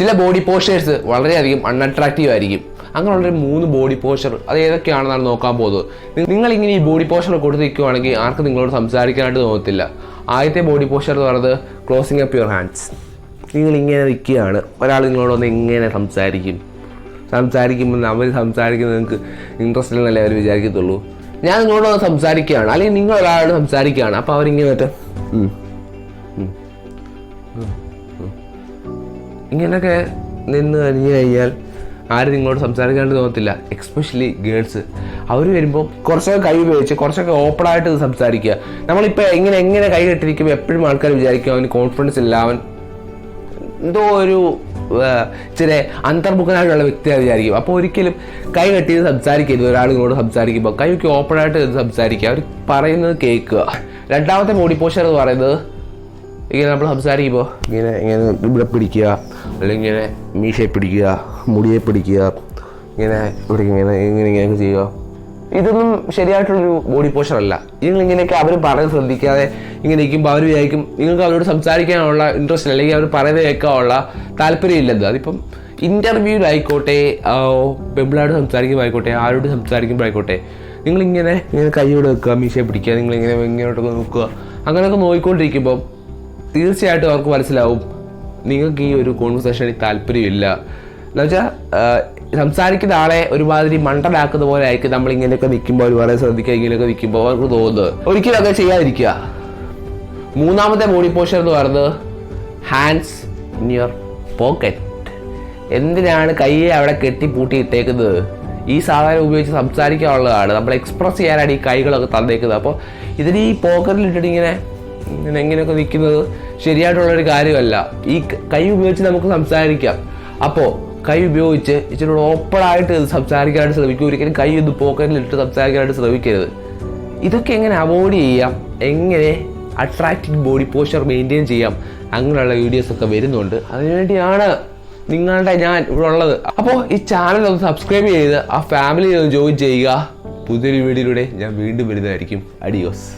ചില body posters വളരെയധികം unattractive ആയിരിക്കും. അങ്ങനെയുള്ളൊരു 3 ബോഡി പോസ്റ്റർ അത് ഏതൊക്കെയാണെന്നാണ് നോക്കാൻ പോകുന്നത്. നിങ്ങളിങ്ങനെ ഈ ബോഡി പോസ്റ്റർ കൊടുത്തിരിക്കുകയാണെങ്കിൽ ആർക്കും നിങ്ങളോട് സംസാരിക്കാനായിട്ട് തോന്നത്തില്ല. ആദ്യത്തെ ബോഡി പോസ്റ്റർ എന്ന് പറയുന്നത് ക്ലോസിങ് അപ്പ് യുവർ ഹാൻഡ്സ്. നിങ്ങളിങ്ങനെ നിൽക്കുകയാണ്, ഒരാൾ നിങ്ങളോടൊന്ന് എങ്ങനെ സംസാരിക്കുമ്പോൾ അവർ സംസാരിക്കുന്നത് നിങ്ങൾക്ക് ഇൻട്രസ്റ്റ് ഇല്ലെന്നല്ലേ അവർ വിചാരിക്കത്തുള്ളൂ. ഞാൻ നിങ്ങളോടൊന്ന് സംസാരിക്കുകയാണ്, അല്ലെങ്കിൽ നിങ്ങൾ ഒരാളോട് സംസാരിക്കുകയാണ്, അപ്പോൾ അവരിങ്ങനെ ഇങ്ങനെയൊക്കെ നിന്ന് കഴിഞ്ഞ് കഴിഞ്ഞാൽ ആരും നിങ്ങളോട് സംസാരിക്കാണ്ട് തോന്നത്തില്ല. Especially girls. അവർ വരുമ്പോൾ കുറച്ചൊക്കെ കൈ ഉപയോഗിച്ച് കുറച്ചൊക്കെ ഓപ്പണായിട്ട് ഇത് സംസാരിക്കുക. നമ്മളിപ്പോൾ എങ്ങനെ കൈ കെട്ടിരിക്കുമ്പോൾ എപ്പോഴും ആൾക്കാർ വിചാരിക്കും അവന് കോൺഫിഡൻസ് ഇല്ല, അവൻ എന്തോ ഒരു ഇച്ചിരി അന്തർമുഖനായിട്ടുള്ള വ്യക്തിയാണ് വിചാരിക്കും. അപ്പോൾ ഒരിക്കലും കൈ കെട്ടിയത് സംസാരിക്കരുത്. ഒരാൾ നിങ്ങളോട് സംസാരിക്കുമ്പോൾ കൈക്ക് ഓപ്പണായിട്ട് ഇത് സംസാരിക്കുക, അവർ പറയുന്നത് കേൾക്കുക. രണ്ടാമത്തെ ബോഡി പോസ്റ്റർ എന്ന് പറയുന്നത് ഇങ്ങനെ നമ്മൾ സംസാരിക്കുമ്പോൾ ഇങ്ങനെ ഇവിടെ പിടിക്കുക, അല്ലെങ്കിൽ ഇങ്ങനെ മീശയെ പിടിക്കുക, മുടിയെ പിടിക്കുക, ഇങ്ങനെ ഇവിടെ ഇങ്ങനെയൊക്കെ ചെയ്യുക. ഇതൊന്നും ശരിയായിട്ടുള്ളൊരു ബോഡി പോസ്റ്റർ അല്ല. നിങ്ങളിങ്ങനെയൊക്കെ അവർ പറയുന്നത് ശ്രദ്ധിക്കാതെ ഇങ്ങനെ ഇരിക്കുമ്പോൾ അവർ വിചാരിക്കും നിങ്ങൾക്ക് അവരോട് സംസാരിക്കാനുള്ള ഇൻട്രസ്റ്റ് അല്ലെങ്കിൽ അവർ പറയുന്നത് കേൾക്കാനുള്ള താല്പര്യം ഇല്ലത്. അതിപ്പം ഇൻ്റർവ്യൂവിലായിക്കോട്ടെ, പെമ്പിളായിട്ട് സംസാരിക്കുമ്പോൾ ആരോട് സംസാരിക്കുമ്പോഴായിക്കോട്ടെ, നിങ്ങളിങ്ങനെ കൈയോടെ വെക്കുക, മീശയെ പിടിക്കുക, നിങ്ങളിങ്ങനെ ഇങ്ങോട്ടൊക്കെ നോക്കുക. അങ്ങനെയൊക്കെ നോക്കിക്കൊണ്ടിരിക്കുമ്പം തീർച്ചയായിട്ടും അവർക്ക് മനസ്സിലാവും നിങ്ങൾക്ക് ഈ ഒരു കോൺവെർസേഷനിൽ താല്പര്യമില്ല. എന്നുവെച്ചാൽ സംസാരിക്കുന്ന ആളെ ഒരുമാതിരി മണ്ടനാക്കുന്ന പോലെ ആയിരിക്കും നമ്മളിങ്ങനെയൊക്കെ നിൽക്കുമ്പോൾ അവർ വളരെ ശ്രദ്ധിക്കുക. ഇങ്ങനെയൊക്കെ നിൽക്കുമ്പോൾ അവർക്ക് തോന്നുന്നത്. ഒരിക്കലും അങ്ങനെ ചെയ്യാതിരിക്കുക. മൂന്നാമത്തെ ബോഡി പോസ്റ്റർ എന്ന് പറയുന്നത് ഹാൻഡ്സ് ഇൻ യുവർ പോക്കറ്റ്. എന്തിനാണ് കൈയെ അവിടെ കെട്ടിപ്പൂട്ടി ഇട്ടേക്കുന്നത്? ഈ സാധനം ഉപയോഗിച്ച് സംസാരിക്കാനുള്ളതാണ്, നമ്മൾ എക്സ്പ്രസ് ചെയ്യാനാണ് ഈ കൈകളൊക്കെ തന്നേക്കുന്നത്. അപ്പോൾ ഇതിന് ഈ പോക്കറ്റിലിട്ടിട്ട് എങ്ങനെയൊക്കെ നിൽക്കുന്നത് ശരിയായിട്ടുള്ളൊരു കാര്യമല്ല. ഈ കൈ ഉപയോഗിച്ച് നമുക്ക് സംസാരിക്കാം. അപ്പോൾ കൈ ഉപയോഗിച്ച് ഇച്ചിരി ഓപ്പണായിട്ട് സംസാരിക്കാനായിട്ട് ശ്രമിക്കും. ഒരിക്കലും കൈ ഒന്ന് പോക്കറ്റിലിട്ട് സംസാരിക്കാനായിട്ട് ശ്രമിക്കരുത്. ഇതൊക്കെ എങ്ങനെ അവോയ്ഡ് ചെയ്യാം, എങ്ങനെ അട്രാക്റ്റീവ് ബോഡി പോസ്റ്റർ മെയിൻറ്റെയിൻ ചെയ്യാം, അങ്ങനെയുള്ള വീഡിയോസൊക്കെ വരുന്നുണ്ട്. അതിനുവേണ്ടിയാണ് ഞാൻ ഇവിടെ ഉള്ളത്. അപ്പോൾ ഈ ചാനൽ ഒന്ന് സബ്സ്ക്രൈബ് ചെയ്ത് ആ ഫാമിലി ഒന്ന് ജോയിൻ ചെയ്യുക. പുതിയൊരു വീഡിയോയിലൂടെ ഞാൻ വീണ്ടും വരുന്നതായിരിക്കും. അഡിയോസ്.